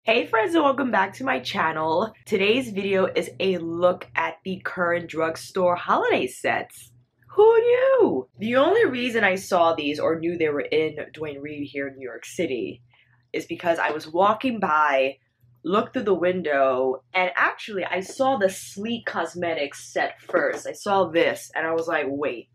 Hey friends, and welcome back to my channel. Today's video is a look at the current drugstore holiday sets. Who knew? The only reason I saw these or knew they were in Duane Reade here in New York City is because I was walking by, looked through the window, and actually I saw the Sleek Cosmetics set first. I saw this and I was like, wait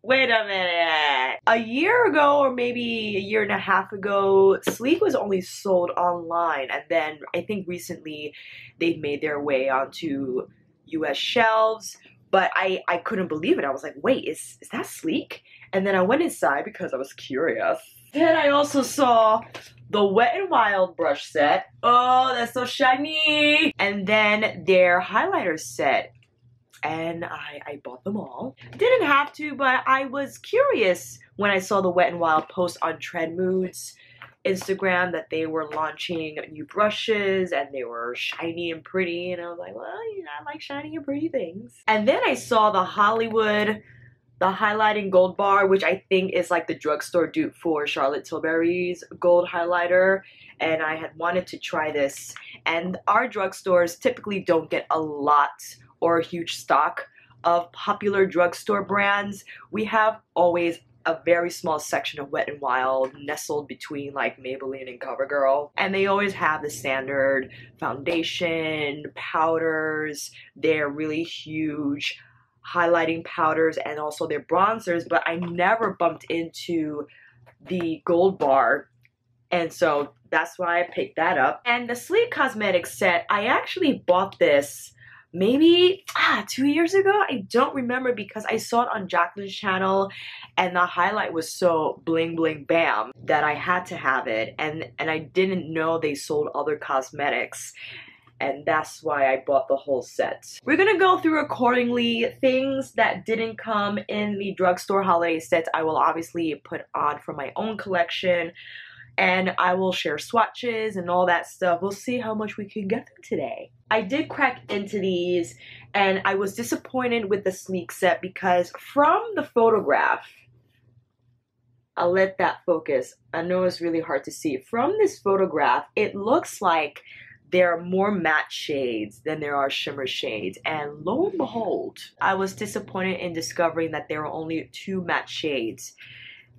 a minute. A year ago, or maybe a year and a half ago, Sleek was only sold online, and then I think recently they've made their way onto US shelves, but I couldn't believe it. I was like, wait, is that Sleek? And then I went inside because I was curious. Then I also saw the Wet n Wild brush set. Oh, that's so shiny! And then their highlighter set. And I bought them all. Didn't have to, but I was curious when I saw the Wet n Wild post on Trend Moods Instagram that they were launching new brushes and they were shiny and pretty, and I was like, well, you know, I like shiny and pretty things. And then I saw the Hollywood, the highlighting gold bar, which I think is like the drugstore dupe for Charlotte Tilbury's gold highlighter, and I had wanted to try this. And our drugstores typically don't get a lot or a huge stock of popular drugstore brands. We have always a very small section of Wet n Wild nestled between like Maybelline and CoverGirl. And they always have the standard foundation, powders, their really huge highlighting powders, and also their bronzers, but I never bumped into the gold bar. And so that's why I picked that up. And the Sleek Cosmetics set, I actually bought this maybe 2 years ago. I don't remember because I saw it on Jacqueline's channel and the highlight was so bling bling bam that I had to have it, and I didn't know they sold other cosmetics, and that's why I bought the whole set. We're gonna go through accordingly. Things that didn't come in the drugstore holiday sets I will obviously put on for my own collection, and I will share swatches and all that stuff. We'll see how much we can get through today. I did crack into these and I was disappointed with the Sleek set because from the photograph, I'll let that focus. I know it's really hard to see. From this photograph, it looks like there are more matte shades than there are shimmer shades, and lo and behold, I was disappointed in discovering that there are only 2 matte shades.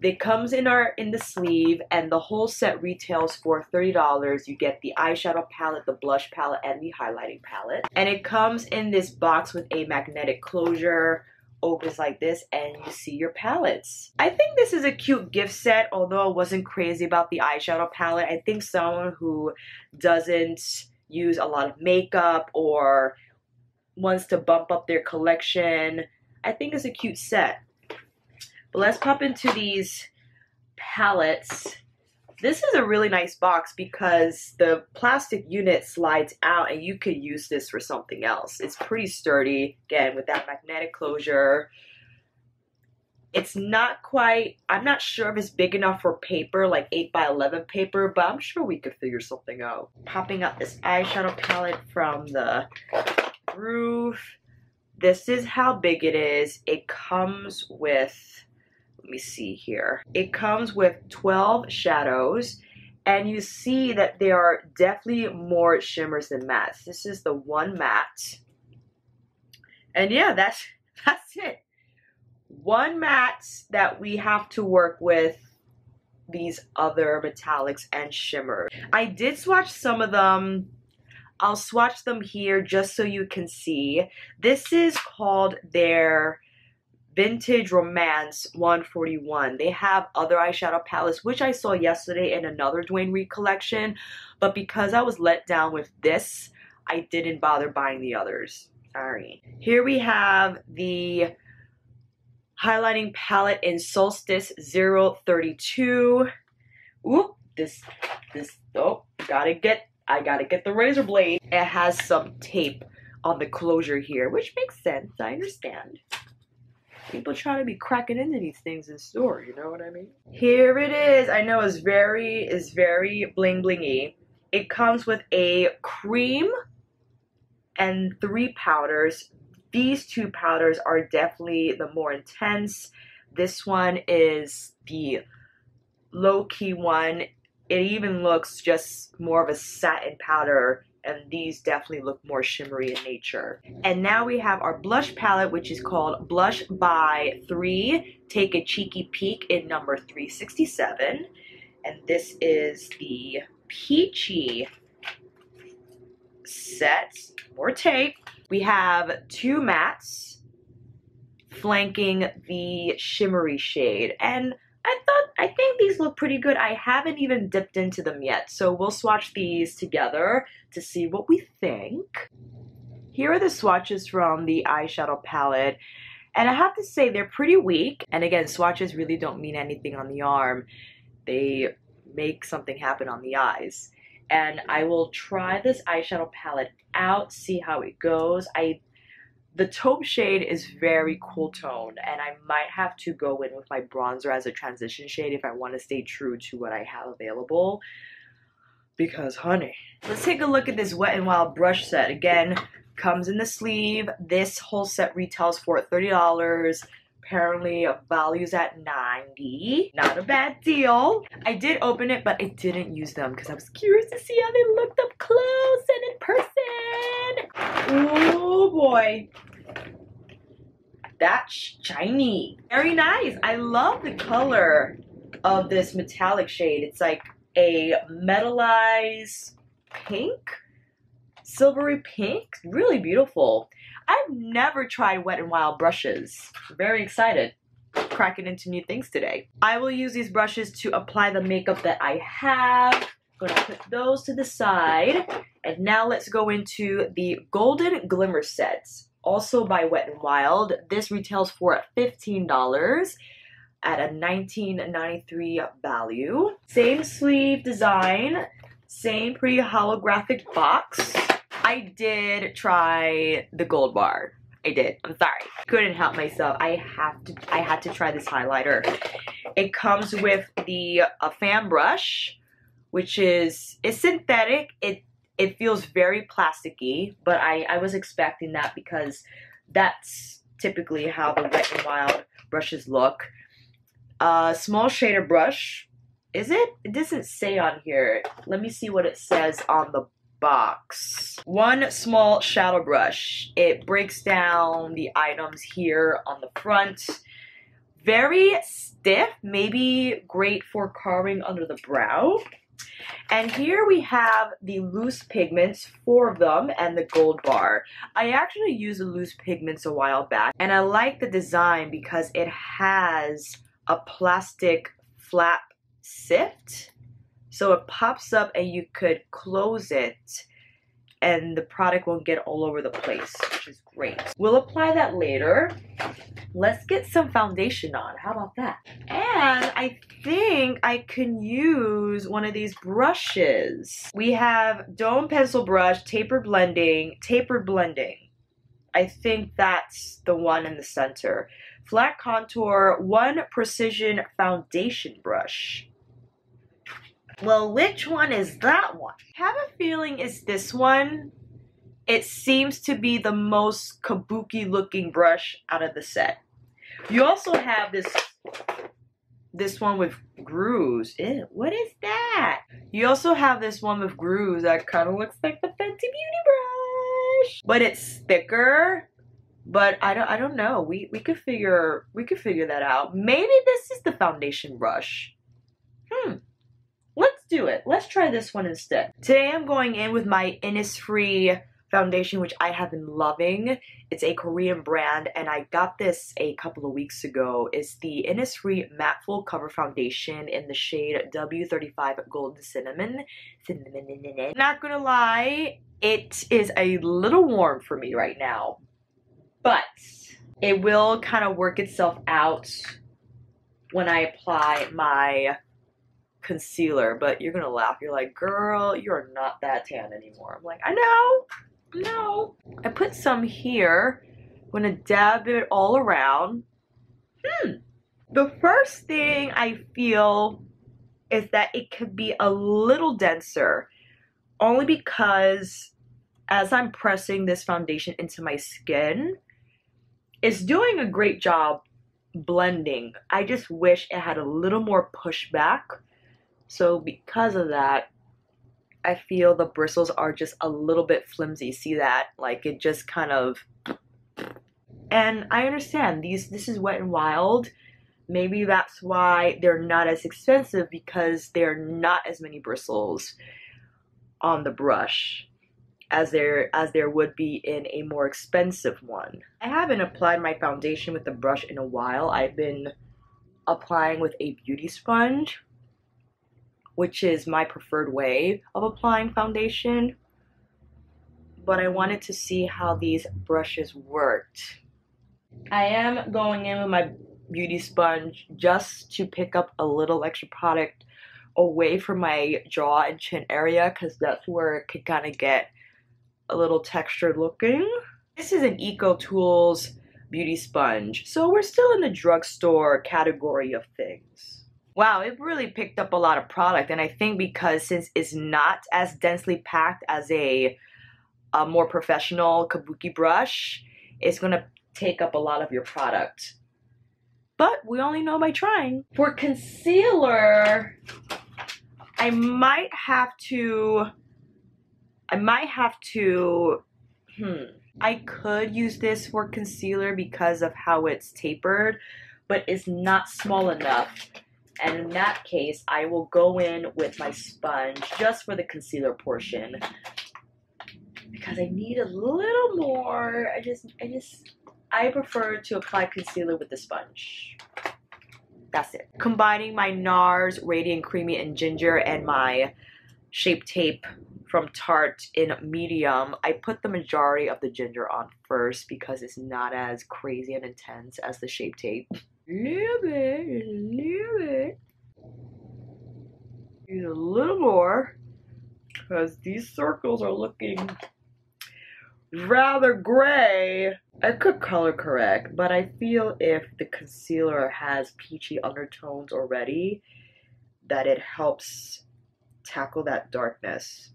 It comes in the sleeve, and the whole set retails for $30. You get the eyeshadow palette, the blush palette, and the highlighting palette. And it comes in this box with a magnetic closure. Opens like this, and you see your palettes. I think this is a cute gift set, although I wasn't crazy about the eyeshadow palette. I think someone who doesn't use a lot of makeup or wants to bump up their collection, I think it's a cute set. But let's pop into these palettes. This is a really nice box because the plastic unit slides out and you could use this for something else. It's pretty sturdy, again, with that magnetic closure. It's not quite, I'm not sure if it's big enough for paper, like 8x11 paper, but I'm sure we could figure something out. Popping out this eyeshadow palette from the Goof. This is how big it is. It comes with, let me see here. It comes with 12 shadows, and you see that there are definitely more shimmers than mattes. This is the one matte. And yeah, that's it. One matte that we have to work with these other metallics and shimmers. I did swatch some of them. I'll swatch them here just so you can see. This is called their Vintage Romance 141. They have other eyeshadow palettes, which I saw yesterday in another Duane Reade collection, but because I was let down with this, I didn't bother buying the others. Sorry. Here we have the highlighting palette in Solstice 032. Oop, oh, I gotta get the razor blade. It has some tape on the closure here, which makes sense. I understand. People try to be cracking into these things in store, you know what I mean? Here it is. I know it's very bling blingy. It comes with a cream and 3 powders. These 2 powders are definitely the more intense. This one is the low-key one. it even looks just more of a satin powder, and these definitely look more shimmery in nature. And now we have our blush palette, which is called Blush by 3. Take a Cheeky Peek in number 367. And this is the peachy set, more tape. We have 2 mattes flanking the shimmery shade. And I think these look pretty good. I haven't even dipped into them yet, so we'll swatch these together to see what we think. Here are the swatches from the eyeshadow palette, and I have to say they're pretty weak. And again, swatches really don't mean anything on the arm. They make something happen on the eyes. And I will try this eyeshadow palette out, see how it goes. The taupe shade is very cool toned, and I might have to go in with my bronzer as a transition shade if I want to stay true to what I have available. Because, honey. Let's take a look at this Wet n Wild brush set. Again, comes in the sleeve. This whole set retails for $30. Apparently, values at $90. Not a bad deal. I did open it, but I didn't use them because I was curious to see how they looked up close and in person. Oh boy. That's shiny. Very nice. I love the color of this metallic shade. It's like a metallized pink, silvery pink. Really beautiful. I've never tried Wet n Wild brushes. I'm very excited. Cracking into new things today. I will use these brushes to apply the makeup that I have. I'm gonna put those to the side. And now let's go into the Golden Glimmer sets. Also by Wet n Wild. This retails for $15 at a $19.93 value. Same sleeve design. Same pretty holographic box. I did try the gold bar. I did. I'm sorry. Couldn't help myself. I had to try this highlighter. It comes with the fan brush, which is synthetic. It feels very plasticky, but I was expecting that because that's typically how the Wet n Wild brushes look. Small shader brush. Is it? It doesn't say on here. Let me see what it says on the box. One small shadow brush. It breaks down the items here on the front. Very stiff, maybe great for carving under the brow. And here we have the loose pigments, 4 of them, and the gold bar. I actually used the loose pigments a while back, and I like the design because it has a plastic flap sift. So it pops up and you could close it and the product won't get all over the place, which is great. We'll apply that later. Let's get some foundation on. How about that? And I think I can use one of these brushes. We have Dome Pencil Brush, Tapered Blending. I think that's the one in the center. Flat Contour, One Precision Foundation Brush. Well, which one is that one? I have a feeling it's this one. It seems to be the most kabuki looking brush out of the set. You also have this one with grooves. Ew, what is that? You also have this one with grooves that kind of looks like the Fenty Beauty brush. But it's thicker. But I don't know. We could figure that out. Maybe this is the foundation brush. Let's do it. Let's try this one instead. Today I'm going in with my Innisfree foundation, which I have been loving. It's a Korean brand, and I got this a couple of weeks ago. It's the Innisfree Matte Full Cover Foundation in the shade W35 Golden Cinnamon. Not gonna lie, it is a little warm for me right now, but it will kind of work itself out when I apply my concealer. But you're gonna laugh. You're like, girl, you're not that tan anymore. I'm like, I know. I put some here. I'm gonna dab it all around. The first thing I feel is that it could be a little denser, only because as I'm pressing this foundation into my skin, it's doing a great job blending. I just wish it had a little more pushback So because of that, I feel the bristles are just a little bit flimsy. See that? Like it just kind of, and I understand this is Wet n Wild. Maybe that's why they're not as expensive, because there are not as many bristles on the brush as there would be in a more expensive one. I haven't applied my foundation with the brush in a while. I've been applying with a beauty sponge, which is my preferred way of applying foundation. But I wanted to see how these brushes worked. I am going in with my beauty sponge just to pick up a little extra product away from my jaw and chin area, because that's where it could kind of get a little textured looking. This is an Eco Tools beauty sponge, so we're still in the drugstore category of things. Wow, it really picked up a lot of product, and I think because since it's not as densely packed as a more professional kabuki brush, it's gonna take up a lot of your product. But we only know by trying. For concealer, I might have to, I could use this for concealer because of how it's tapered, but it's not small enough. And in that case, I will go in with my sponge just for the concealer portion, because I need a little more. I prefer to apply concealer with the sponge. That's it. Combining my NARS Radiant Creamy and Ginger and my Shape Tape from Tarte in medium, I put the majority of the ginger on first because it's not as crazy and intense as the Shape Tape. Little bit. Use a little more because these circles are looking rather gray. I could color correct, but I feel if the concealer has peachy undertones already, that it helps tackle that darkness.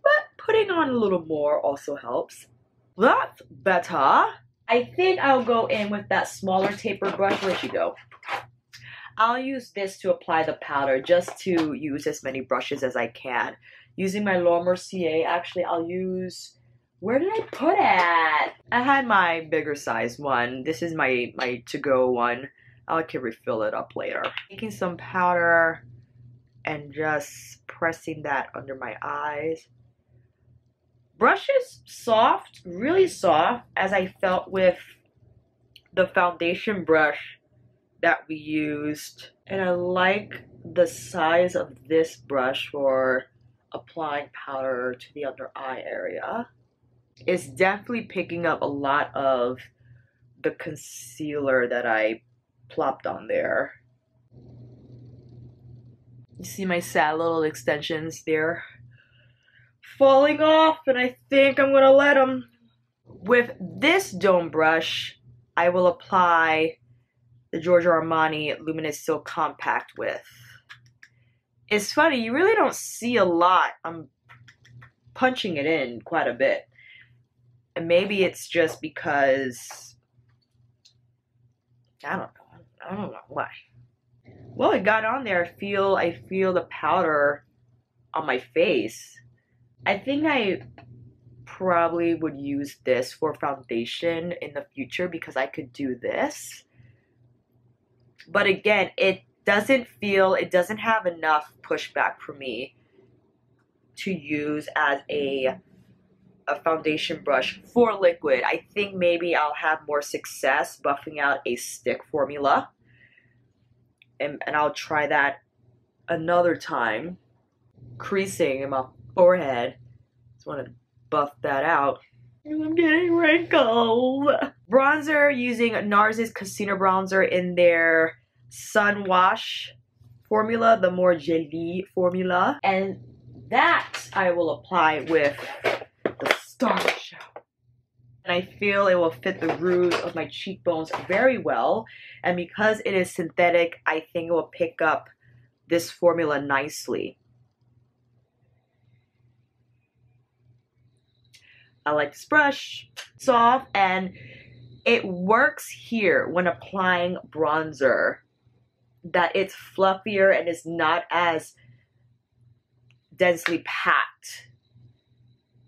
But putting on a little more also helps. That's better. I think I'll go in with that smaller taper brush. Where'd you go? I'll use this to apply the powder, just to use as many brushes as I can. Using my Laura Mercier, actually I'll use, where did I put it? I had my bigger size one. This is my to-go one. I can refill it up later. Taking some powder and just pressing that under my eyes. Brush is soft, really soft, as I felt with the foundation brush that we used. And I like the size of this brush for applying powder to the under eye area. It's definitely picking up a lot of the concealer that I plopped on there. You see my sad little extensions there falling off, and I think I'm gonna let them. With this dome brush, I will apply the Giorgio Armani Luminous Silk Compact with. It's funny, you really don't see a lot. I'm punching it in quite a bit. And maybe it's just because, I don't know why. Well, it got on there. I feel the powder on my face. I think I probably would use this for foundation in the future because I could do this. But again, it doesn't have enough pushback for me to use as a foundation brush for liquid. I think maybe I'll have more success buffing out a stick formula. And I'll try that another time. Creasing in my forehead. Just want to buff that out. I'm getting wrinkles. Bronzer, using NARS's Casino Bronzer in their Sun Wash formula, the more jelly formula. And that I will apply with the Star Show. And I feel it will fit the rouge of my cheekbones very well. And because it is synthetic, I think it will pick up this formula nicely. I like this brush. Soft, and it works here when applying bronzer. that it's fluffier and is not as densely packed.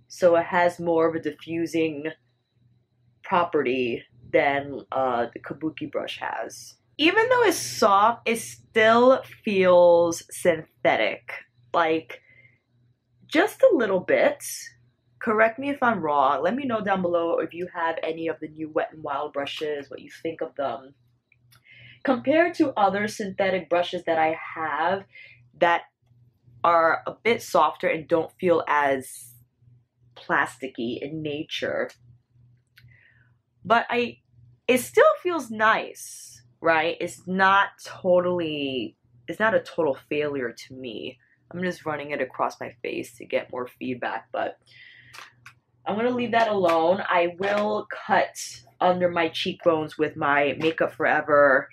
So it has more of a diffusing property than the Kabuki brush has. Even though it's soft, it still feels synthetic. Like, just a little bit. Correct me if I'm wrong. Let me know down below if you have any of the new Wet n Wild brushes, what you think of them. Compared to other synthetic brushes that I have that are a bit softer and don't feel as plasticky in nature. But it still feels nice, right? It's not a total failure to me. I'm just running it across my face to get more feedback, but I'm gonna leave that alone. I will cut under my cheekbones with my Makeup Forever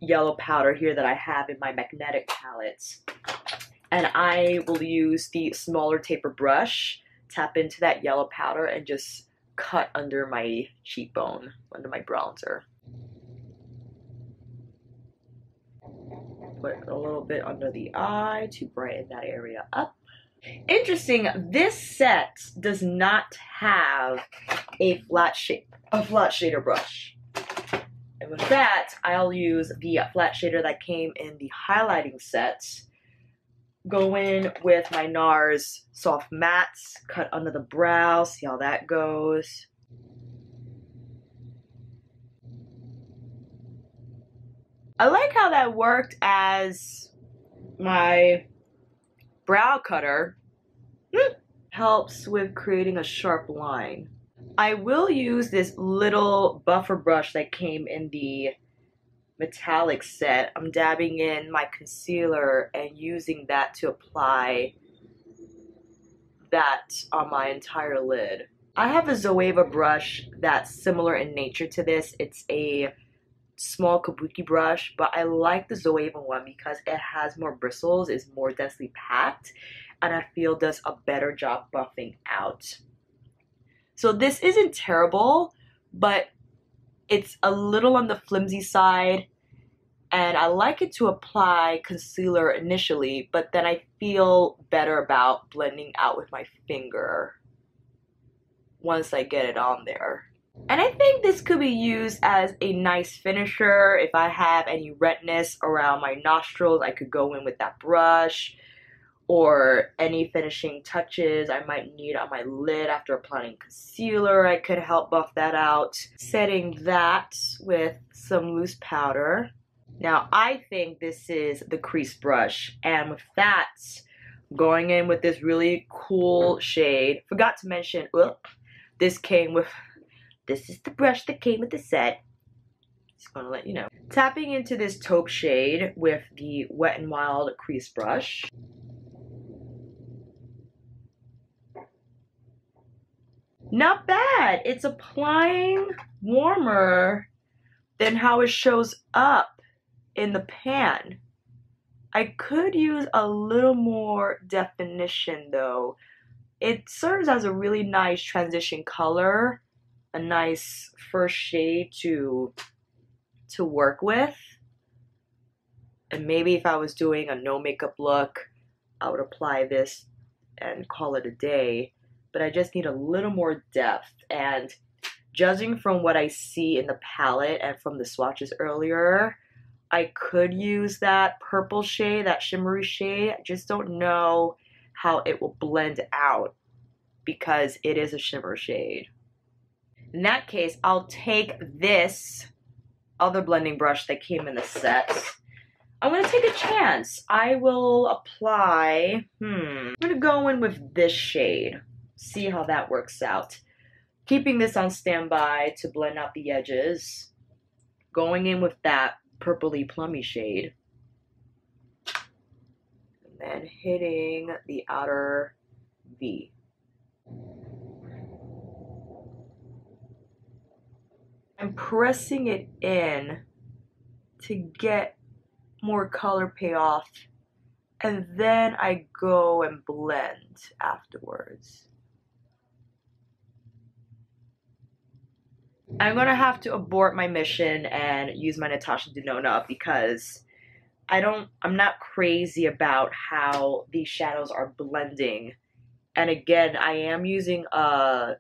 yellow powder here that I have in my magnetic palettes. And I will use the smaller taper brush, tap into that yellow powder, and just cut under my cheekbone, under my bronzer. Put a little bit under the eye to brighten that area up. Interesting, this set does not have a flat shader brush. And with that, I'll use the flat shader that came in the highlighting set. Go in with my NARS Soft Mattes, cut under the brow, see how that goes. I like how that worked as my brow cutter. Helps with creating a sharp line. I will use this little buffer brush that came in the metallic set. I'm dabbing in my concealer and using that to apply that on my entire lid. I have a Zoeva brush that's similar in nature to this. It's a small kabuki brush, but I like the Zoeva one because it has more bristles, is more densely packed, and I feel does a better job buffing out. So this isn't terrible, but it's a little on the flimsy side, and I like it to apply concealer initially, but then I feel better about blending out with my finger once I get it on there. And I think this could be used as a nice finisher. If I have any redness around my nostrils, I could go in with that brush. Or any finishing touches I might need on my lid after applying concealer, I could help buff that out. Setting that with some loose powder. Now I think this is the crease brush, and with that, going in with this really cool shade. Forgot to mention, this is the brush that came with the set. Just gonna let you know. Tapping into this taupe shade with the Wet n Wild crease brush. Not bad. It's applying warmer than how it shows up in the pan. I could use a little more definition though. It serves as a really nice transition color, a nice first shade to work with. And maybe if I was doing a no makeup look, I would apply this and call it a day. But I just need a little more depth, and judging from what I see in the palette and from the swatches earlier, I could use that purple shade, that shimmery shade. I just don't know how it will blend out because it is a shimmer shade. In that case, I'll take this other blending brush that came in the set. I'm gonna take a chance. I will apply, I'm gonna go in with this shade. See how that works out. Keeping this on standby to blend out the edges. Going in with that purpley plummy shade. And then hitting the outer V. I'm pressing it in to get more color payoff, and then I go and blend afterwards. I'm gonna have to abort my mission and use my Natasha Denona because I'm not crazy about how these shadows are blending. And again, I am using a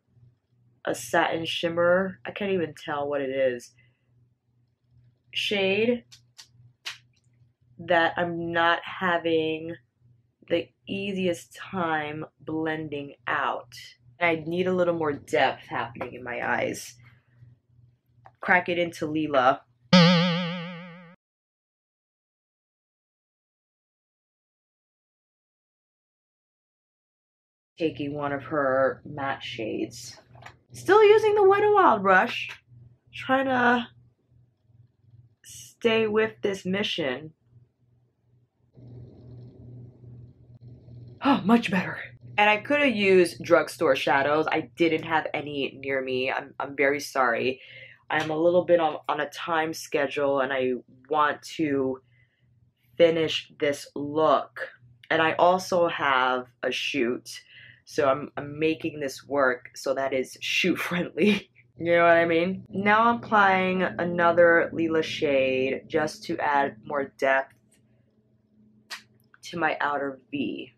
satin shimmer. I can't even tell what it is. Shade that I'm not having the easiest time blending out. I need a little more depth happening in my eyes. Crack it into Lila. Taking one of her matte shades. Still using the Wet n Wild brush. Trying to stay with this mission. Oh, much better. And I could have used drugstore shadows. I didn't have any near me. I'm very sorry. I'm a little bit on a time schedule and I want to finish this look. And I also have a shoot. So I'm making this work so that is shoot friendly. You know what I mean? Now I'm applying another Lila shade just to add more depth to my outer V.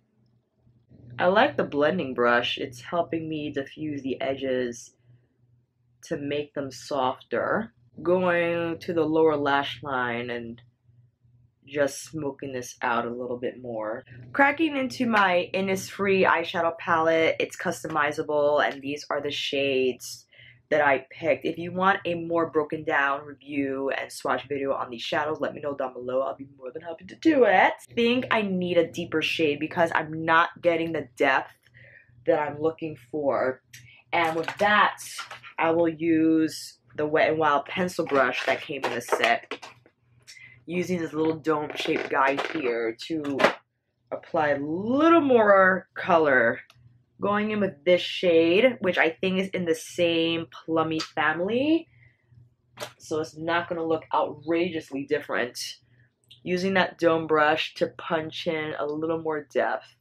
I like the blending brush. It's helping me diffuse the edges to make them softer. Going to the lower lash line and just smoking this out a little bit more. Cracking into my Innisfree eyeshadow palette. It's customizable and these are the shades that I picked. If you want a more broken down review and swatch video on these shadows, let me know down below. I'll be more than happy to do it. I think I need a deeper shade because I'm not getting the depth that I'm looking for. And with that, I will use the Wet n Wild pencil brush that came in the set. Using this little dome shaped guy here to apply a little more color. Going in with this shade, which I think is in the same plummy family. So it's not going to look outrageously different. Using that dome brush to punch in a little more depth.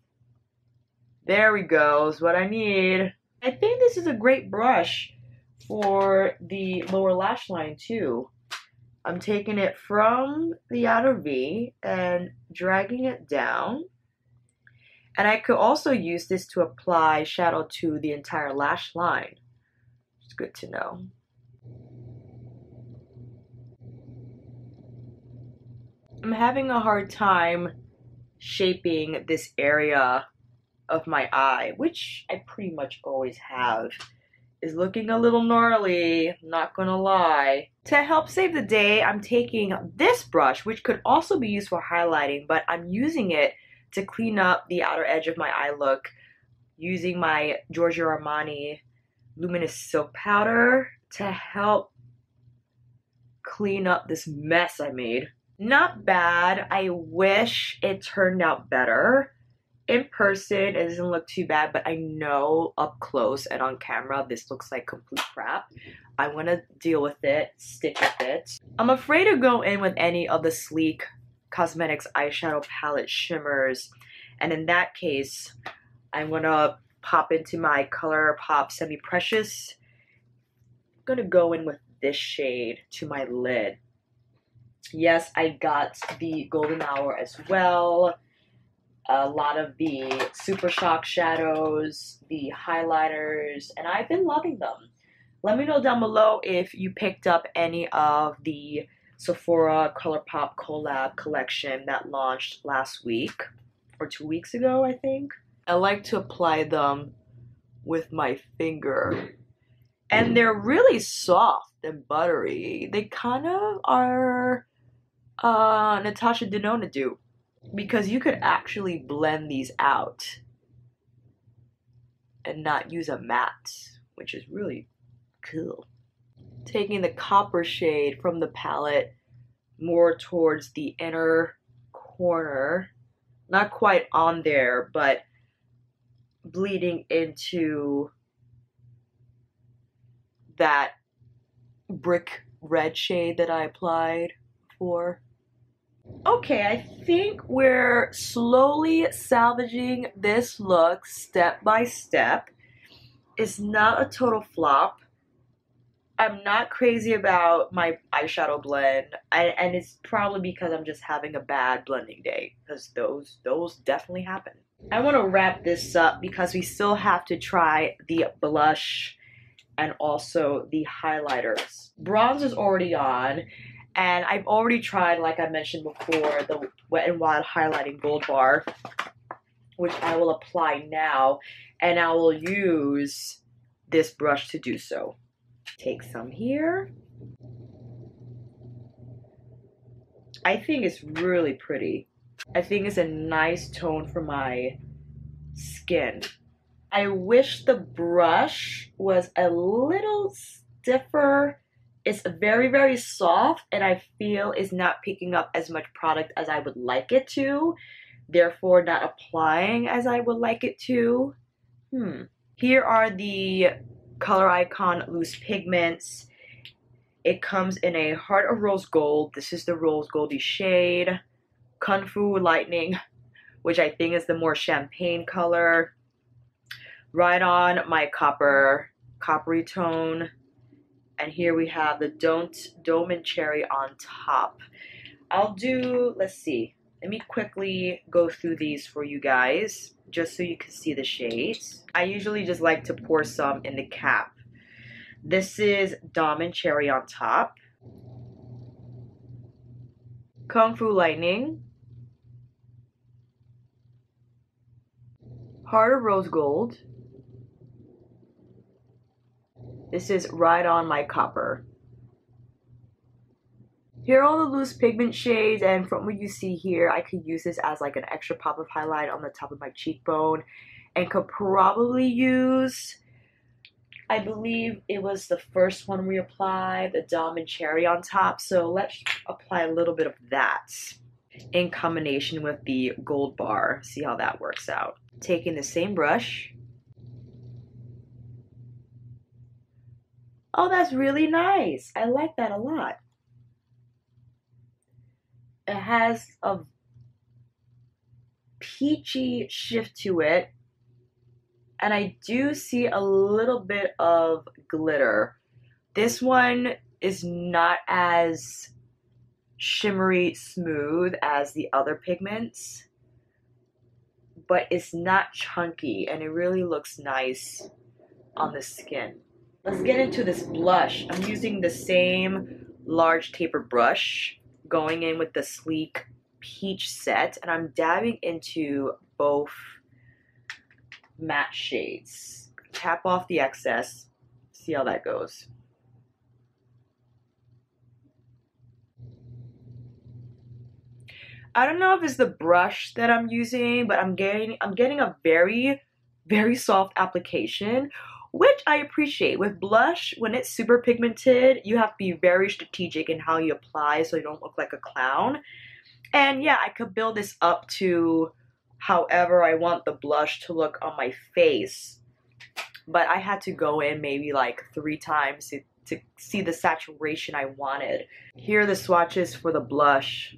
There we go, is what I need. I think this is a great brush for the lower lash line too. I'm taking it from the outer V and dragging it down. And I could also use this to apply shadow to the entire lash line. It's good to know. I'm having a hard time shaping this area of my eye, which I pretty much always have. Is looking a little gnarly, not gonna lie. To help save the day, I'm taking this brush, which could also be used for highlighting, but I'm using it to clean up the outer edge of my eye look using my Giorgio Armani Luminous Silk Powder to help clean up this mess I made. Not bad. I wish it turned out better. In person, it doesn't look too bad, but I know up close and on camera, this looks like complete crap. I want to deal with it, stick with it. I'm afraid to go in with any of the Sleek Cosmetics eyeshadow palette shimmers, and in that case I'm gonna pop into my Colourpop Semi Precious. I'm gonna go in with this shade to my lid. Yes, I got the Golden Hour as well, a lot of the Super Shock shadows, the highlighters, and I've been loving them. Let me know down below if you picked up any of the Sephora Colourpop collab collection that launched last week or 2 weeks ago, I think. I like to apply them with my finger and they're really soft and buttery. They kind of are Natasha Denona do, because you could actually blend these out and not use a matte, which is really cool. Taking the copper shade from the palette more towards the inner corner, not quite on there, but bleeding into that brick red shade that I applied before. Okay, I think we're slowly salvaging this look step by step. It's not a total flop. I'm not crazy about my eyeshadow blend, and it's probably because I'm just having a bad blending day, because those definitely happen. I want to wrap this up because we still have to try the blush and also the highlighters. Bronze is already on, and I've already tried, like I mentioned before, the Wet n Wild highlighting gold bar, which I will apply now, and I will use this brush to do so. Take some here. I think it's really pretty. I think it's a nice tone for my skin. I wish the brush was a little stiffer. It's very, very soft, and I feel it's not picking up as much product as I would like it to, therefore not applying as I would like it to. Here are the Color Icon loose pigments. It comes in a Heart of Rose Gold. This is the rose goldy shade. Kung Fu Lightning, which I think is the more champagne color. Right on my coppery tone. And here we have the Dome and Cherry on top. I'll do, let's see. Let me quickly go through these for you guys, just so you can see the shades. I usually just like to pour some in the cap. This is Dome and Cherry on top. Kung Fu Lightning. Heart of Rose Gold. This is Right on My Copper. Here are all the loose pigment shades, and from what you see here, I could use this as like an extra pop of highlight on the top of my cheekbone, and could probably use, I believe it was the first one we applied, the Dome and Cherry on top, so let's apply a little bit of that in combination with the gold bar, see how that works out. Taking the same brush. Oh, that's really nice. I like that a lot. It has a peachy shift to it, and I do see a little bit of glitter. This one is not as shimmery smooth as the other pigments, but it's not chunky, and it really looks nice on the skin. Let's get into this blush. I'm using the same large taper brush, going in with the sleek peach set, and I'm dabbing into both matte shades. Tap off the excess, see how that goes. I don't know if it's the brush that I'm using, but I'm getting a very, very soft application, which I appreciate. With blush, when it's super pigmented, you have to be very strategic in how you apply so you don't look like a clown. And yeah, I could build this up to however I want the blush to look on my face. But I had to go in maybe like 3 times to see the saturation I wanted. Here are the swatches for the blush.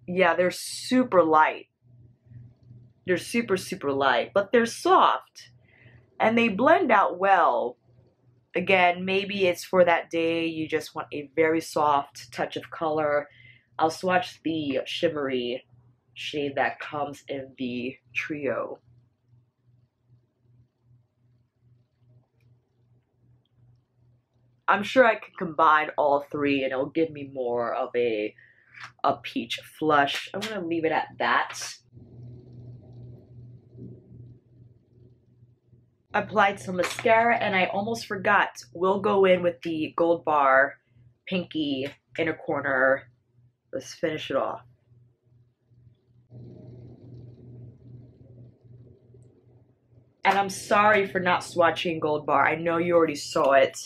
Yeah, they're super light. They're super, super light, but they're soft. And they blend out well. Again, maybe it's for that day you just want a very soft touch of color. I'll swatch the shimmery shade that comes in the trio. I'm sure I can combine all 3 and it'll give me more of a peach flush. I'm gonna leave it at that. Applied some mascara, and I almost forgot, we'll go in with the gold bar pinky inner corner. Let's finish it off. And I'm sorry for not swatching gold bar. I know you already saw it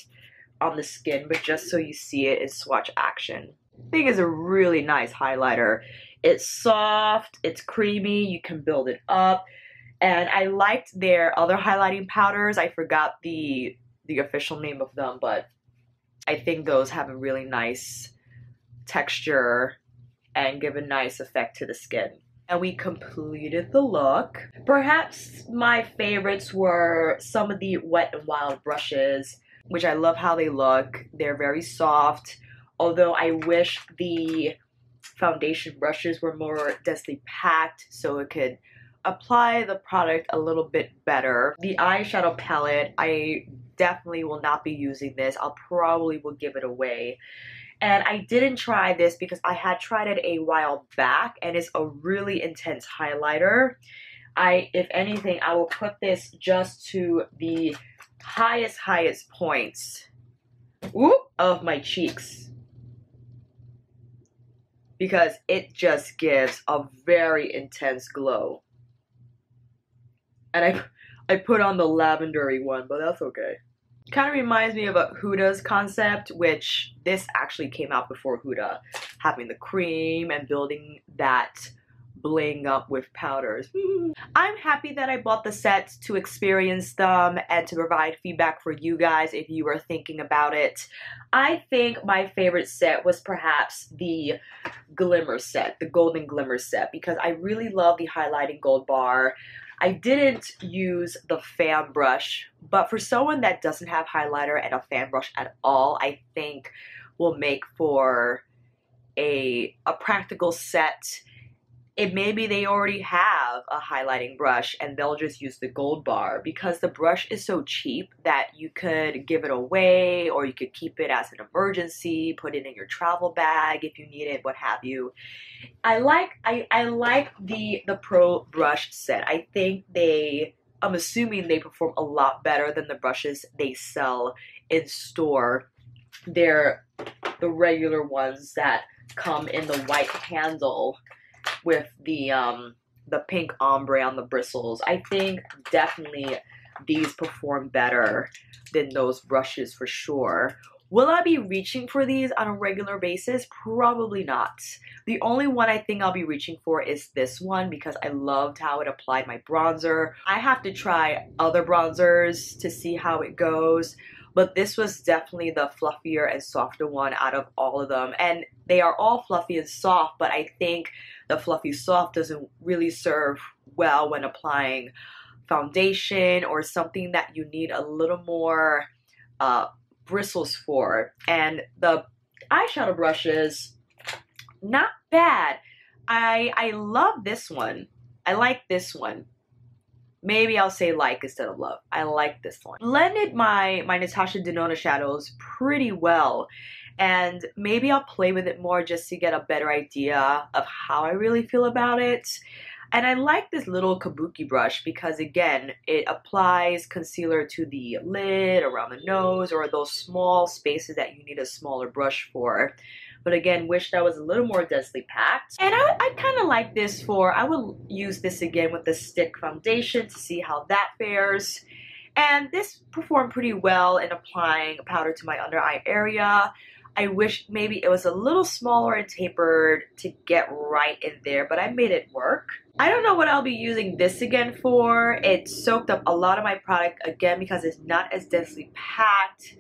on the skin, but just so you see it in swatch action. I think it's a really nice highlighter. It's soft, it's creamy, you can build it up. And I liked their other highlighting powders. I forgot the official name of them, but I think those have a really nice texture and give a nice effect to the skin. And we completed the look. Perhaps my favorites were some of the Wet n Wild brushes. which I love how they look. They're very soft, although I wish the foundation brushes were more densely packed so it could apply the product a little bit better. The eyeshadow palette, I definitely will not be using this. I'll probably will give it away. And I didn't try this because I had tried it a while back, and it's a really intense highlighter. If anything, I will put this just to the highest points of my cheeks, because it just gives a very intense glow. And I put on the lavendery one, but that's okay. Kind of reminds me of a Huda's concept, which this actually came out before Huda, having the cream and building that bling up with powders. I'm happy that I bought the sets to experience them and to provide feedback for you guys if you were thinking about it. I think my favorite set was perhaps the glimmer set, the golden glimmer set, because I really love the highlighting gold bar. I didn't use the fan brush, but for someone that doesn't have highlighter and a fan brush at all, I think will make for a practical set. Maybe they already have a highlighting brush and they'll just use the gold bar, because the brush is so cheap that you could give it away, or you could keep it as an emergency, put it in your travel bag if you need it, what have you. I like the Pro brush set. I think I'm assuming they perform a lot better than the brushes they sell in store. They're the regular ones that come in the white handle with the pink ombre on the bristles. I think definitely these perform better than those brushes for sure. Will I be reaching for these on a regular basis? Probably not. The only one I think I'll be reaching for is this one, because I loved how it applied my bronzer. I have to try other bronzers to see how it goes, but this was definitely the fluffier and softer one out of all of them. And they are all fluffy and soft, but I think the fluffy soft doesn't really serve well when applying foundation or something that you need a little more bristles for. And the eyeshadow brushes, not bad. I love this one. I like this one. Maybe I'll say like instead of love. I like this one. Blended my Natasha Denona shadows pretty well. And maybe I'll play with it more just to get a better idea of how I really feel about it. And I like this little kabuki brush because, again, it applies concealer to the lid, around the nose, or those small spaces that you need a smaller brush for. But again, wish that was a little more densely packed. And I kind of like this I will use this again with the stick foundation to see how that fares. And this performed pretty well in applying powder to my under eye area. I wish maybe it was a little smaller and tapered to get right in there, but I made it work. I don't know what I'll be using this again for. It soaked up a lot of my product again because it's not as densely packed,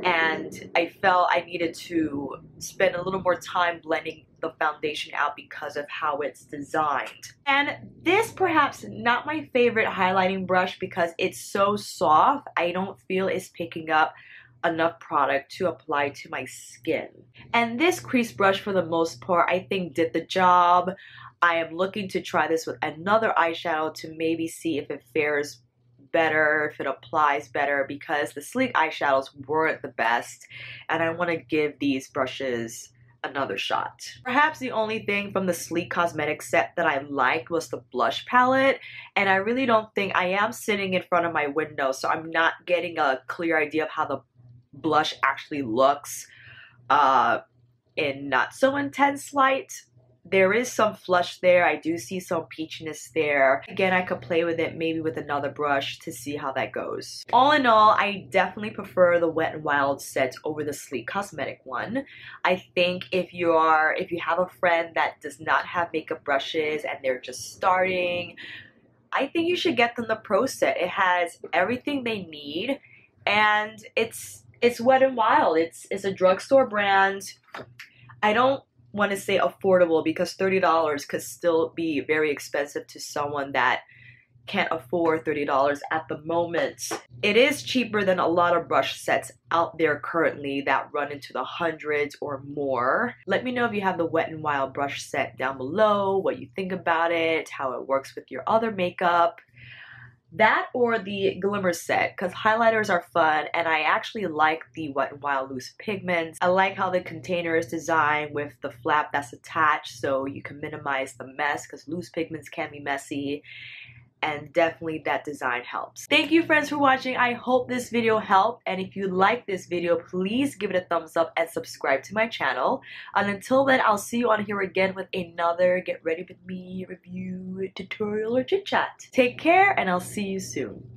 and I felt I needed to spend a little more time blending the foundation out because of how it's designed. And this perhaps not my favorite highlighting brush because it's so soft. I don't feel it's picking up enough product to apply to my skin. And this crease brush, for the most part, I think did the job. I am looking to try this with another eyeshadow to maybe see if it fares better, if it applies better, because the sleek eyeshadows weren't the best, and I want to give these brushes another shot. Perhaps the only thing from the Sleek Cosmetics set that I liked was the blush palette, and I really don't think I am sitting in front of my window, so I'm not getting a clear idea of how the blush actually looks in not so intense light. There is some flush there. I do see some peachiness there. Again, I could play with it maybe with another brush to see how that goes. All in all, I definitely prefer the Wet n Wild set over the Sleek Cosmetic one. I think if you have a friend that does not have makeup brushes and they're just starting, I think you should get them the Pro set. It has everything they need, and it's Wet n Wild. It's a drugstore brand. I don't want to say affordable because $30 could still be very expensive to someone that can't afford $30 at the moment. It is cheaper than a lot of brush sets out there currently that run into the hundreds or more. Let me know if you have the Wet n Wild brush set down below, what you think about it, how it works with your other makeup. That or the Glimmer set, because highlighters are fun and I actually like the Wet n Wild loose pigments. I like how the container is designed with the flap that's attached so you can minimize the mess, because loose pigments can be messy. And definitely that design helps. Thank you friends for watching. I hope this video helped, and if you like this video, please give it a thumbs up and subscribe to my channel. And until then, I'll see you on here again with another Get Ready With Me review, tutorial, or chit chat. Take care and I'll see you soon.